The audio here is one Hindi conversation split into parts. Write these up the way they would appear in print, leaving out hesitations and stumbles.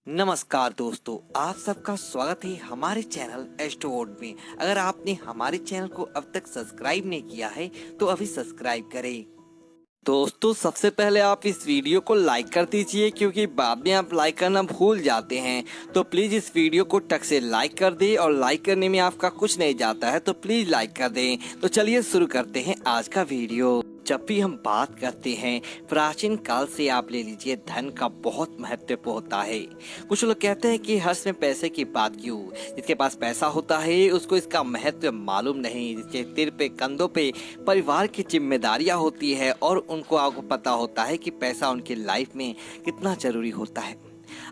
नमस्कार दोस्तों, आप सबका स्वागत है हमारे चैनल एस्ट्रोवर्ड में। अगर आपने हमारे चैनल को अब तक सब्सक्राइब नहीं किया है तो अभी सब्सक्राइब करें। दोस्तों, सबसे पहले आप इस वीडियो को लाइक कर दीजिए, क्योंकि बाद में आप लाइक करना भूल जाते हैं। तो प्लीज इस वीडियो को टक से लाइक कर दें, और लाइक करने में आपका कुछ नहीं जाता है, तो प्लीज लाइक कर दें। तो चलिए शुरू करते हैं आज का वीडियो। जब भी हम बात करते हैं प्राचीन काल से, आप ले लीजिए, धन का बहुत महत्व होता है। कुछ लोग कहते हैं कि हर्ष में पैसे की बात क्यों, जिसके पास पैसा होता है उसको इसका महत्व मालूम नहीं। जिसके सिर पे कंधों पे परिवार की जिम्मेदारियां होती है और उनको आपको पता होता है कि पैसा उनकी लाइफ में कितना जरूरी होता है।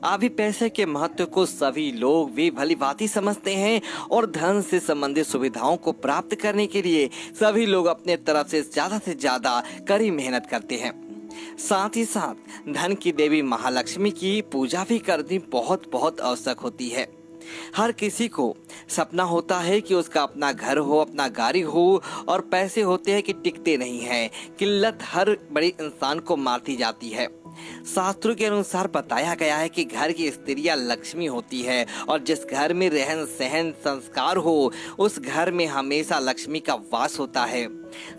अभी पैसे के महत्व को सभी लोग भी भली भांति समझते हैं, और धन से संबंधित सुविधाओं को प्राप्त करने के लिए सभी लोग अपने तरफ से ज्यादा कड़ी मेहनत करते हैं। साथ ही साथ धन की देवी महालक्ष्मी की पूजा भी करनी बहुत आवश्यक होती है। हर किसी को सपना होता है कि उसका अपना घर हो, अपना गाड़ी हो, और पैसे होते हैं कि टिकते नहीं हैं। किल्लत हर बड़े इंसान को मारती जाती है। शास्त्रों के अनुसार बताया गया है कि घर की स्त्रियां लक्ष्मी होती है, और जिस घर में रहन सहन संस्कार हो उस घर में हमेशा लक्ष्मी का वास होता है।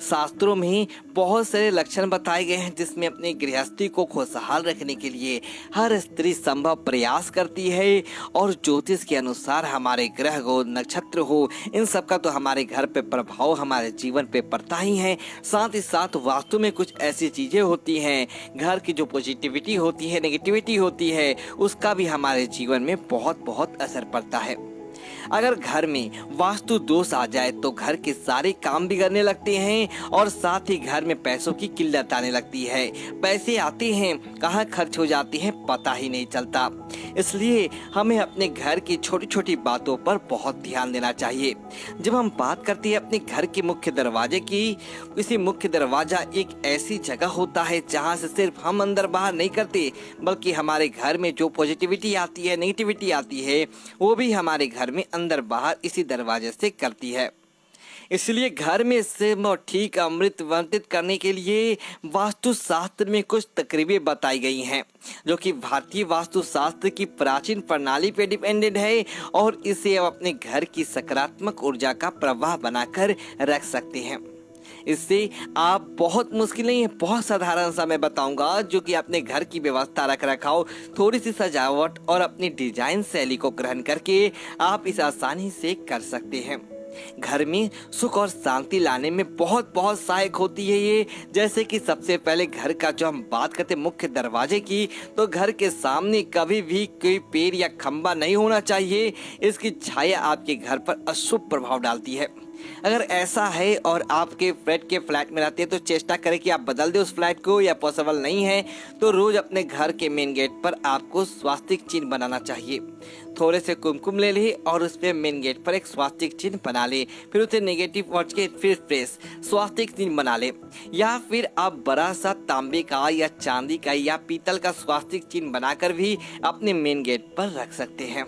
शास्त्रों में बहुत सारे लक्षण बताए गए हैं जिसमें अपनी गृहस्थी को खुशहाल रखने के लिए हर स्त्री संभव प्रयास करती है। और ज्योतिष के अनुसार हमारे ग्रह हो, नक्षत्र हो, इन सब का तो हमारे घर पे प्रभाव हमारे जीवन पे पड़ता ही है। साथ ही साथ वास्तु में कुछ ऐसी चीजें होती हैं, घर की जो पॉजिटिविटी होती है, नेगेटिविटी होती है, उसका भी हमारे जीवन में बहुत असर पड़ता है। अगर घर में वास्तु दोष आ जाए तो घर के सारे काम बिगड़ने लगते हैं, और साथ ही घर में पैसों की किल्लत आने लगती है। पैसे आते हैं, कहाँ खर्च हो जाते हैं पता ही नहीं चलता। इसलिए हमें अपने घर की छोटी छोटी बातों पर बहुत ध्यान देना चाहिए। जब हम बात करते हैं अपने घर के मुख्य दरवाजे की, किसी मुख्य दरवाजा एक ऐसी जगह होता है जहाँ से सिर्फ हम अंदर बाहर नहीं करते, बल्कि हमारे घर में जो पॉजिटिविटी आती है, नेगेटिविटी आती है, वो भी हमारे घर में अंदर बाहर इसी दरवाजे से करती है। इसलिए घर में से ठीक अमृत वर्तित करने के लिए वास्तु शास्त्र में कुछ तकरीबें बताई गई हैं, जो कि भारतीय वास्तु शास्त्र की प्राचीन प्रणाली पे डिपेंडेंट है, और इसे आप अपने घर की सकारात्मक ऊर्जा का प्रवाह बनाकर रख सकते हैं। इससे आप बहुत मुश्किल नहीं है, बहुत साधारण सा मैं बताऊंगा, जो कि अपने घर की व्यवस्था रख रखाव, थोड़ी सी सजावट और अपनी डिजाइन शैली को ग्रहण करके आप इसे आसानी से कर सकते हैं। घर में सुख और शांति लाने में बहुत सहायक होती है ये। जैसे कि सबसे पहले घर का जो हम बात करते हैं मुख्य दरवाजे की, तो घर के सामने कभी भी कोई पेड़ या खंबा नहीं होना चाहिए। इसकी छाया आपके घर पर अशुभ प्रभाव डालती है। अगर ऐसा है और आपके फ्लैट में रहते हैं तो चेष्टा करें कि आप बदल दें उस फ्लैट को, या पॉसिबल नहीं है तो रोज अपने घर के मेन गेट पर आपको स्वास्तिक चिन्ह बनाना चाहिए। थोड़े से कुमकुम ले ले और उस पे मेन गेट पर एक स्वास्तिक चिन्ह बना ले, फिर उसे नेगेटिव वर्ड्स के फिर फ्रेश स्वास्तिक चिन्ह बना ले, या फिर आप बड़ा सा तांबे का या चांदी का या पीतल का स्वास्तिक चिन्ह बनाकर भी अपने मेन गेट पर रख सकते हैं।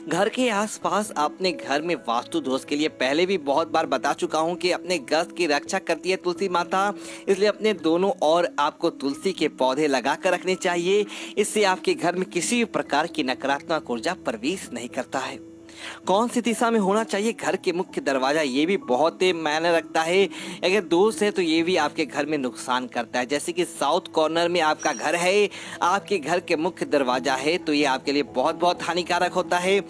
घर के आसपास अपने घर में वास्तु दोष के लिए पहले भी बहुत बार बता चुका हूं कि अपने घर की रक्षा करती है तुलसी माता, इसलिए अपने दोनों ओर आपको तुलसी के पौधे लगा कर रखने चाहिए। इससे आपके घर में किसी भी प्रकार की नकारात्मक ऊर्जा प्रवेश नहीं करता है। कौन सी दिशा में होना चाहिए घर के मुख्य दरवाजा, ये भी बहुत मायने रखता है। अगर दोष है तो ये भी आपके घर में नुकसान करता है। जैसे कि साउथ कॉर्नर में आपका घर है, आपके घर के मुख्य दरवाजा है, तो ये आपके लिए बहुत हानिकारक होता है।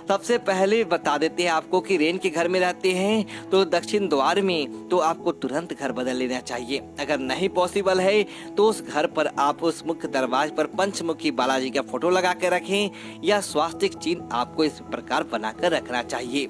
सबसे पहले बता देते हैं आपको कि रेन के घर में रहते हैं तो दक्षिण द्वार में, तो आपको तुरंत घर बदल लेना चाहिए। अगर नहीं पॉसिबल है तो उस घर पर आप उस मुख्य दरवाजे पर पंचमुखी बालाजी का फोटो लगा कर रखें, या स्वास्तिक चिन्ह आपको इस प्रकार बनाकर रखना चाहिए।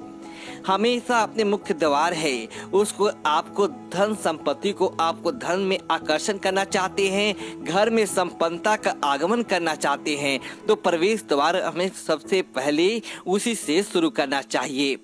हमेशा अपने मुख्य द्वार है उसको, आपको धन संपत्ति को, आपको धन में आकर्षण करना चाहते हैं, घर में संपन्नता का आगमन करना चाहते हैं, तो प्रवेश द्वार हमें सबसे पहले उसी से शुरू करना चाहिए।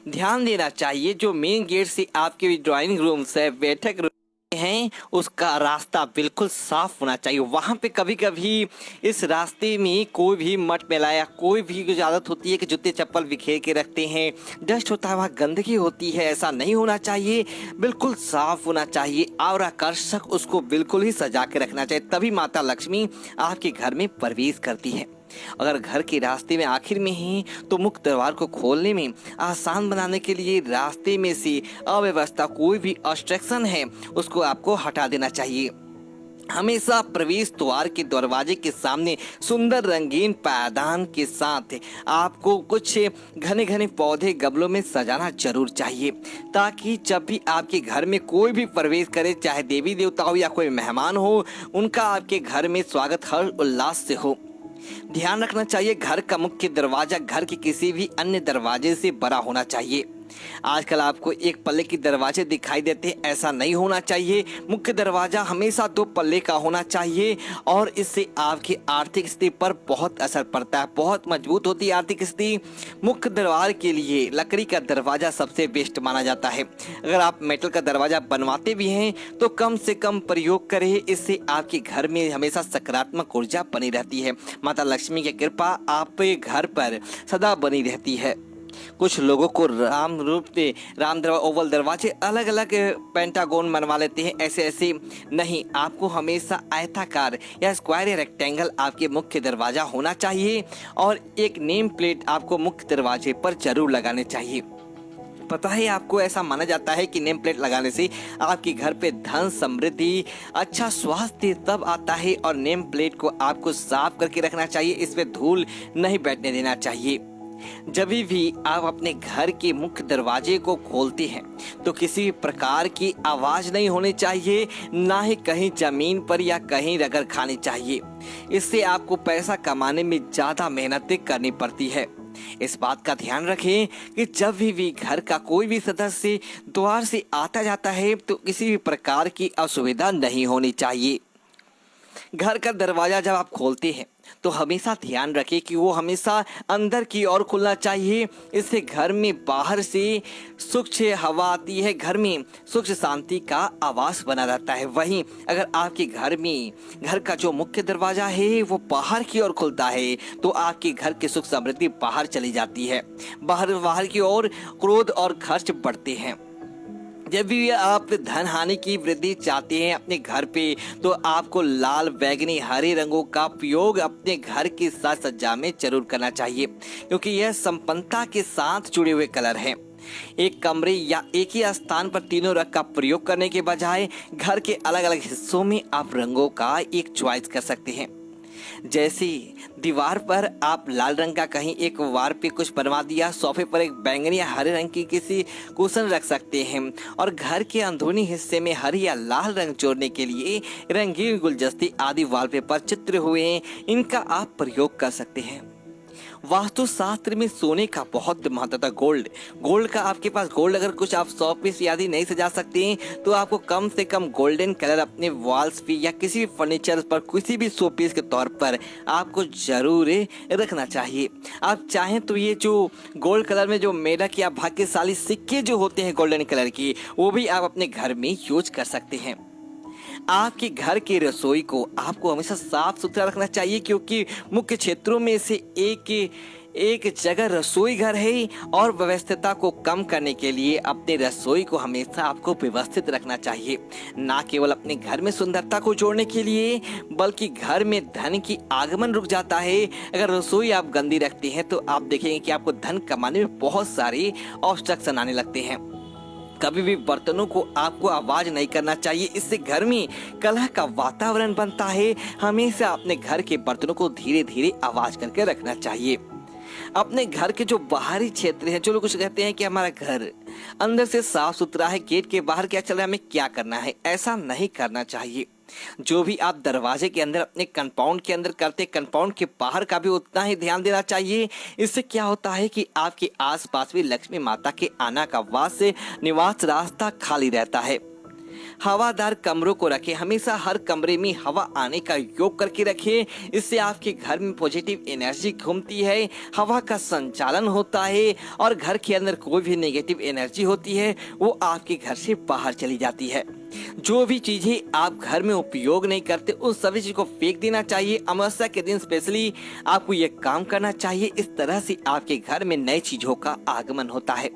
ध्यान देना चाहिए जो मेन गेट से आपके ड्राइंग रूम से बैठक रूम हैं उसका रास्ता बिल्कुल साफ होना चाहिए। वहां पे कभी कभी इस रास्ते में कोई भी मट मैला या कोई भी आदत होती है कि जूते चप्पल बिखेर के रखते हैं, डस्ट होता है, वहाँ गंदगी होती है, ऐसा नहीं होना चाहिए। बिल्कुल साफ होना चाहिए और आकर्षक उसको बिल्कुल ही सजा के रखना चाहिए, तभी माता लक्ष्मी आपके घर में प्रवेश करती है। अगर घर के रास्ते में आखिर में है तो मुख्य द्वार को खोलने में आसान बनाने के लिए रास्ते में से अव्यवस्था, कोई भी ऑब्स्ट्रक्शन है, उसको आपको हटा देना चाहिए। हमेशा प्रवेश द्वार के दरवाजे के सामने सुंदर रंगीन पायदान के साथ आपको कुछ घने घने पौधे गमलों में सजाना जरूर चाहिए, ताकि जब भी आपके घर में कोई भी प्रवेश करे, चाहे देवी देवता हो या कोई मेहमान हो, उनका आपके घर में स्वागत हर्ष उल्लास से हो। ध्यान रखना चाहिए, घर का मुख्य दरवाजा घर के किसी भी अन्य दरवाजे से बड़ा होना चाहिए। आजकल आपको एक पल्ले के दरवाजे दिखाई देते हैं, ऐसा नहीं होना चाहिए। मुख्य दरवाजा हमेशा 2 पल्ले का होना चाहिए और इससे आपकी आर्थिक स्थिति पर बहुत असर पड़ता है, बहुत मजबूत होती है आर्थिक स्थिति। मुख्य दरवाजे के लिए लकड़ी का दरवाजा सबसे बेस्ट माना जाता है। अगर आप मेटल का दरवाजा बनवाते भी हैं तो कम से कम प्रयोग करें, इससे आपके घर में हमेशा सकारात्मक ऊर्जा बनी रहती है। माता लक्ष्मी की कृपा आपके घर पर सदा बनी रहती है। कुछ लोगों को राम ओवल दरवाजे अलग अलग पेंटागोन बनवा लेते हैं, ऐसे नहीं। आपको हमेशा आयताकार या स्क्वायर या रेक्टेंगल आपके मुख्य दरवाजा होना चाहिए और एक नेम प्लेट आपको मुख्य दरवाजे पर जरूर लगाने चाहिए। पता है, आपको ऐसा माना जाता है कि नेम प्लेट लगाने से आपके घर पे धन, समृद्धि, अच्छा स्वास्थ्य तब आता है। और नेम प्लेट को आपको साफ करके रखना चाहिए, इस पे धूल नहीं बैठने देना चाहिए। जब भी आप अपने घर के मुख्य दरवाजे को खोलते हैं तो किसी भी प्रकार की आवाज नहीं होनी चाहिए, ना ही कहीं जमीन पर या कहीं रगड़ खानी चाहिए। इससे आपको पैसा कमाने में ज्यादा मेहनत करनी पड़ती है। इस बात का ध्यान रखें कि जब भी घर का कोई भी सदस्य द्वार से आता जाता है तो किसी भी प्रकार की असुविधा नहीं होनी चाहिए। घर का दरवाजा जब आप खोलते हैं तो हमेशा ध्यान रखें कि वो हमेशा अंदर की ओर खुलना चाहिए। इससे घर में बाहर से स्वच्छ हवा आती है, घर में सुख शांति का आवास बना रहता है। वहीं अगर आपके घर में घर का जो मुख्य दरवाजा है वो बाहर की ओर खुलता है तो आपके घर की सुख समृद्धि बाहर चली जाती है, बाहर की ओर क्रोध और खर्च बढ़ते हैं। जब भी आप धन हानि की वृद्धि चाहते हैं अपने घर पे तो आपको लाल, बैगनी, हरे रंगों का प्रयोग अपने घर की साज सज्जा में जरूर करना चाहिए, क्योंकि यह संपन्नता के साथ जुड़े हुए कलर हैं। एक कमरे या एक ही स्थान पर तीनों रंग का प्रयोग करने के बजाय घर के अलग अलग हिस्सों में आप रंगों का एक चॉइस कर सकते हैं। जैसे दीवार पर आप लाल रंग का कहीं एक वार पे कुछ बनवा दिया, सोफे पर एक बैंगनी या हरे रंग की किसी कुशन रख सकते हैं और घर के अंदरूनी हिस्से में हरी या लाल रंग जोड़ने के लिए रंगीन गुलदस्ते आदि वॉलपेपर चित्र हुए इनका आप प्रयोग कर सकते हैं। वास्तु शास्त्र में सोने का बहुत महत्व था। गोल्ड का आपके पास गोल्ड अगर कुछ आप 100 पीस आदि नहीं सजा सकते हैं तो आपको कम से कम गोल्डन कलर अपने वॉल्स पे या किसी भी फर्नीचर पर किसी भी 100 पीस के तौर पर आपको जरूर रखना चाहिए। आप चाहें तो ये जो गोल्ड कलर में जो मेढक या भाग्यशाली सिक्के जो होते हैं गोल्डन कलर की, वो भी आप अपने घर में यूज कर सकते हैं। आपके घर की रसोई को आपको हमेशा साफ सुथरा रखना चाहिए, क्योंकि मुख्य क्षेत्रों में से एक जगह रसोई घर है और व्यवस्था को कम करने के लिए अपने रसोई को हमेशा आपको व्यवस्थित रखना चाहिए। ना केवल अपने घर में सुंदरता को जोड़ने के लिए बल्कि घर में धन की आगमन रुक जाता है। अगर रसोई आप गंदी रखते हैं तो आप देखेंगे कि आपको धन कमाने में बहुत सारे ऑब्स्ट्रक्शन आने लगते हैं। कभी भी बर्तनों को आपको आवाज नहीं करना चाहिए, इससे घर में कलह का वातावरण बनता है। हमेशा अपने घर के बर्तनों को धीरे धीरे आवाज करके रखना चाहिए। अपने घर के जो बाहरी क्षेत्र है, जो लोग कुछ कहते हैं कि हमारा घर अंदर से साफ सुथरा है, गेट के बाहर क्या चल रहा है, हमें क्या करना है, ऐसा नहीं करना चाहिए। जो भी आप दरवाजे के अंदर अपने कंपाउंड के अंदर करते, कंपाउंड के बाहर का भी उतना ही ध्यान देना चाहिए। इससे क्या होता है कि आपके आसपास भी लक्ष्मी माता के आना का वास निवास रास्ता खाली रहता है। हवादार कमरों को रखें, हमेशा हर कमरे में हवा आने का योग करके रखें। इससे आपके घर में पॉजिटिव एनर्जी घूमती है, हवा का संचालन होता है और घर के अंदर कोई भी नेगेटिव एनर्जी होती है वो आपके घर से बाहर चली जाती है। जो भी चीजें आप घर में उपयोग नहीं करते उस सभी चीज को फेंक देना चाहिए। अमावस्या के दिन स्पेशली आपको ये काम करना चाहिए। इस तरह से आपके घर में नई चीजों का आगमन होता है।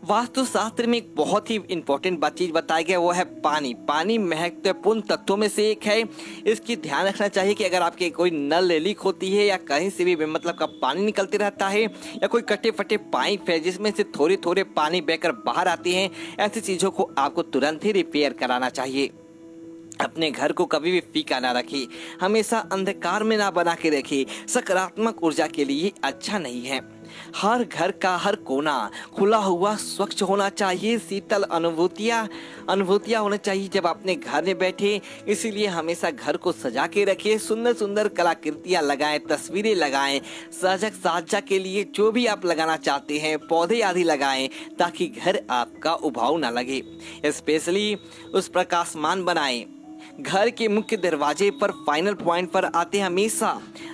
वास्तु शास्त्र में एक बहुत ही इंपॉर्टेंट चीज बताई गई, वो है पानी। पानी महत्वपूर्ण तत्वों में से एक है। इसकी ध्यान रखना चाहिए कि अगर आपके कोई नल लीक होती है या कहीं से भी मतलब का पानी निकलते रहता है या कोई कटे फटे पाइप है जिसमें से थोड़े थोड़े पानी बहकर बाहर आते हैं, ऐसी चीजों को आपको तुरंत ही रिपेयर कराना चाहिए। अपने घर को कभी भी फीका ना रखें, हमेशा अंधकार में ना बना के रखें, सकारात्मक ऊर्जा के लिए अच्छा नहीं है। हर घर का हर कोना खुला हुआ स्वच्छ होना चाहिए, शीतल अनुभूतियां होना चाहिए जब अपने घर में बैठे। इसीलिए हमेशा घर को सजा के रखें, सुंदर सुंदर कलाकृतियां लगाएं, तस्वीरें लगाएं, साजक साजा के लिए जो भी आप लगाना चाहते हैं पौधे आदि लगाएं, ताकि घर आपका उबाऊ ना लगे। स्पेशली उस प्रकाशमान बनाएं। घर के मुख्य दरवाजे पर फाइनल पॉइंट पर आते हमेशा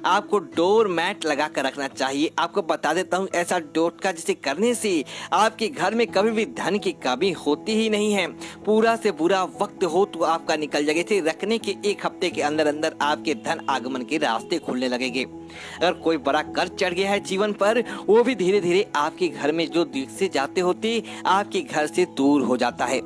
आपको डोर मैट लगा कर रखना चाहिए। आपको बता देता हूँ, ऐसा डोर का जिसे करने से आपके घर में कभी भी धन की कमी होती ही नहीं है। पूरा से बुरा वक्त हो तो आपका निकल जाएगा। इसे रखने के एक हफ्ते के अंदर अंदर आपके धन आगमन के रास्ते खुलने लगेंगे। अगर कोई बड़ा कर्ज चढ़ गया है जीवन पर, वो भी धीरे धीरे आपके घर में जो दिख से जाते होते आपके घर से दूर हो जाता है।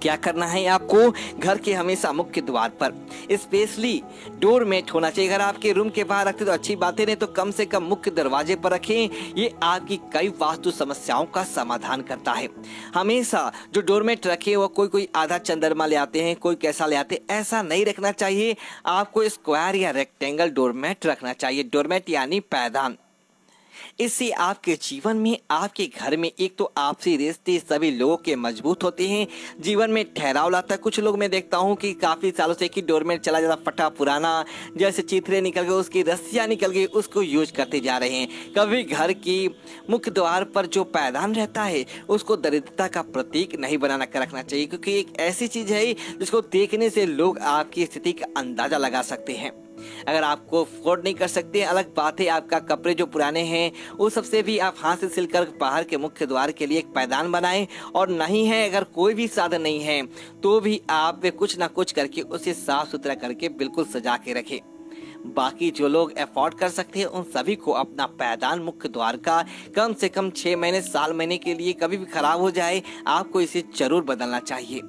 क्या करना है आपको, घर के हमेशा मुख्य द्वार पर स्पेशली डोर मैट होना चाहिए। अगर आपके रूम के बाहर रखते तो अच्छी बात है, नहीं तो कम से कम मुख्य दरवाजे पर रखें। ये आपकी कई वास्तु समस्याओं का समाधान करता है। हमेशा जो डोरमेट रखे वो कोई आधा चंद्रमा ले आते हैं, कोई कैसा ले आते हैं, ऐसा नहीं रखना चाहिए। आपको स्क्वायर या रेक्टेंगल डोरमेट रखना चाहिए। डोरमेट यानी पैदान। इससे आपके जीवन में, आपके घर में एक तो आपसी रिश्ते सभी लोगों के मजबूत होते हैं, जीवन में ठहराव लाता है। कुछ लोग मैं देखता हूँ कि काफी सालों से कि डोरमेट चला जाता फटा पुराना, जैसे चिथरे निकल गए, उसकी रस्सियाँ निकल गई, उसको यूज करते जा रहे हैं। कभी घर की मुख्य द्वार पर जो पैदान रहता है उसको दरिद्रता का प्रतीक नहीं बना कर रखना चाहिए, क्योंकि एक ऐसी चीज है जिसको देखने से लोग आपकी स्थिति का अंदाजा लगा सकते हैं। अगर आपको अफोर्ड नहीं कर सकते अलग बात है, आपका कपड़े जो पुराने हैं वो सबसे भी आप हाथ से सिलकर बाहर के मुख्य द्वार के लिए एक पैदान बनाएं। और नहीं है, अगर कोई भी साधन नहीं है तो भी आप कुछ ना कुछ करके उसे साफ सुथरा करके बिल्कुल सजा के रखें। बाकी जो लोग अफोर्ड कर सकते हैं उन सभी को अपना पैदान मुख्य द्वार का कम से कम 6 महीने साल महीने के लिए कभी भी खराब हो जाए आपको इसे जरूर बदलना चाहिए।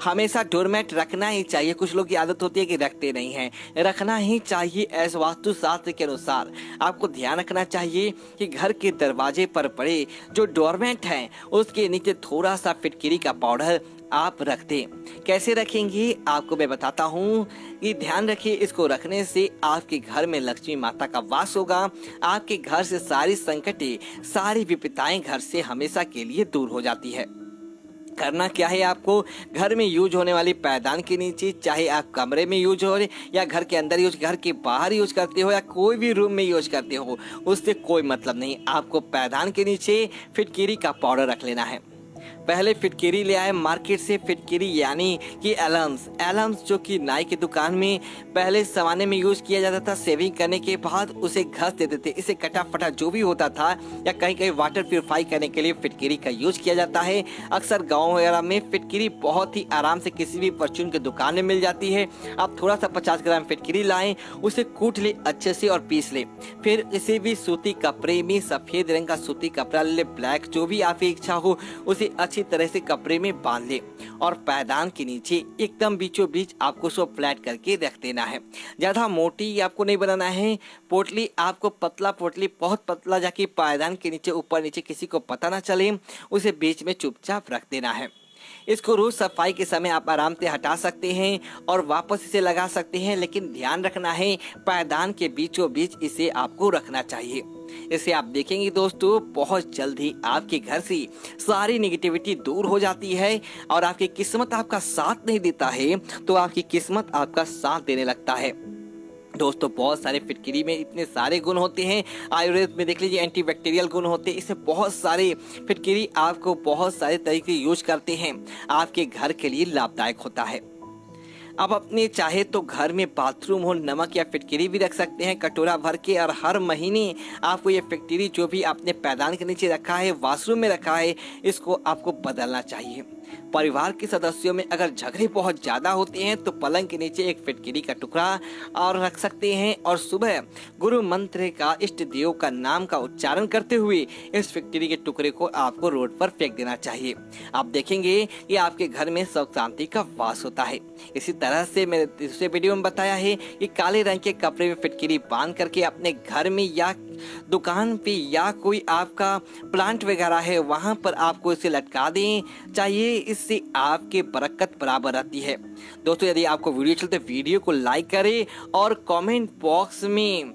हमेशा डोरमेट रखना ही चाहिए। कुछ लोग की आदत होती है कि रखते नहीं हैं, रखना ही चाहिए। ऐसे वास्तु शास्त्र के अनुसार आपको ध्यान रखना चाहिए कि घर के दरवाजे पर पड़े जो डोरमेट है उसके नीचे थोड़ा सा फिटकिरी का पाउडर आप रख दें। कैसे रखेंगे आपको मैं बताता हूँ कि ध्यान रखिए, इसको रखने से आपके घर में लक्ष्मी माता का वास होगा। आपके घर से सारी संकटें, सारी विपदाएं घर से हमेशा के लिए दूर हो जाती है। करना क्या है आपको, घर में यूज होने वाली पैदान के नीचे, चाहे आप कमरे में यूज हो या घर के अंदर यूज, घर के बाहर यूज करते हो या कोई भी रूम में यूज करते हो, उससे कोई मतलब नहीं। आपको पैदान के नीचे फिटकिरी का पाउडर रख लेना है। पहले फिटकिरी ले आए मार्केट से। फिटकिरी यानी कि एलम्स जो कि नाई की दुकान में पहले जमाने में यूज किया जाता था। सेविंग करने के बाद उसे घस देते थे। इसे कटा फटा जो भी होता था या कहीं कहीं वाटर प्यूरिफाई करने के लिए फिटकिरी का यूज किया जाता है। अक्सर गाँव वगैरह में फिटकिरी बहुत ही आराम से किसी भी परचून की दुकान में मिल जाती है। आप थोड़ा सा 50 ग्राम फिटकिरी लाएं, उसे कूट ले अच्छे से और पीस ले। फिर इसे भी सूती कपड़े में, सफेद रंग का सूती कपड़ा ले, ब्लैक जो भी आपकी इच्छा हो, उसे अच्छी तरह से कपड़े में बांध ले और पैदान के नीचे एकदम बीचों बीच आपको उसको फ्लैट करके रख देना है। ज्यादा मोटी आपको नहीं बनाना है पोटली, आपको पतला पोटली, बहुत पतला, जाके पैदान के नीचे ऊपर नीचे किसी को पता ना चले, उसे बीच में चुपचाप रख देना है। इसको रोज सफाई के समय आप आराम से हटा सकते हैं और वापस इसे लगा सकते हैं, लेकिन ध्यान रखना है पैदान के बीचों बीच इसे आपको रखना चाहिए। इसे आप देखेंगे दोस्तों, बहुत जल्द ही आपके घर से सारी नेगेटिविटी दूर हो जाती है और आपकी किस्मत आपका साथ नहीं देता है तो आपकी किस्मत आपका साथ देने लगता है। दोस्तों बहुत सारे फिटकिरी में इतने सारे गुण होते हैं। आयुर्वेद में देख लीजिए एंटीबैक्टीरियल गुण होते हैं। इससे बहुत सारे फिटकिरी आपको बहुत सारे तरीके यूज करते हैं, आपके घर के लिए लाभदायक होता है। आप अपने चाहे तो घर में बाथरूम हो नमक या फिटकरी भी रख सकते हैं कटोरा भर के, और हर महीने आपको ये फिटकरी जो भी आपने पैदान के नीचे रखा है, वॉशरूम में रखा है, इसको आपको बदलना चाहिए। परिवार के सदस्यों में अगर झगड़े बहुत ज़्यादा होते हैं तो पलंग के नीचे एक फिटकरी का टुकड़ा और रख सकते हैं, और सुबह गुरु मंत्र का इष्ट देव का नाम का उच्चारण करते हुए इस फिटकरी के टुकड़े को आपको रोड पर फेंक देना चाहिए। आप देखेंगे कि आपके घर में सुख शांति का वास होता है। इसी तरह से मैंने दूसरे वीडियो में बताया है कि काले रंग के कपड़े में फिटकरी बांध करके अपने घर में या दुकान पे या कोई आपका प्लांट वगैरह है वहां पर आपको इसे लटका दें चाहिए। इससे आपके बरकत बराबर आती है। दोस्तों, यदि आपको वीडियो चलते वीडियो को लाइक करें और कमेंट बॉक्स में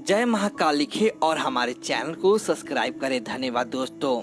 जय महाकाल लिखे और हमारे चैनल को सब्सक्राइब करें। धन्यवाद दोस्तों।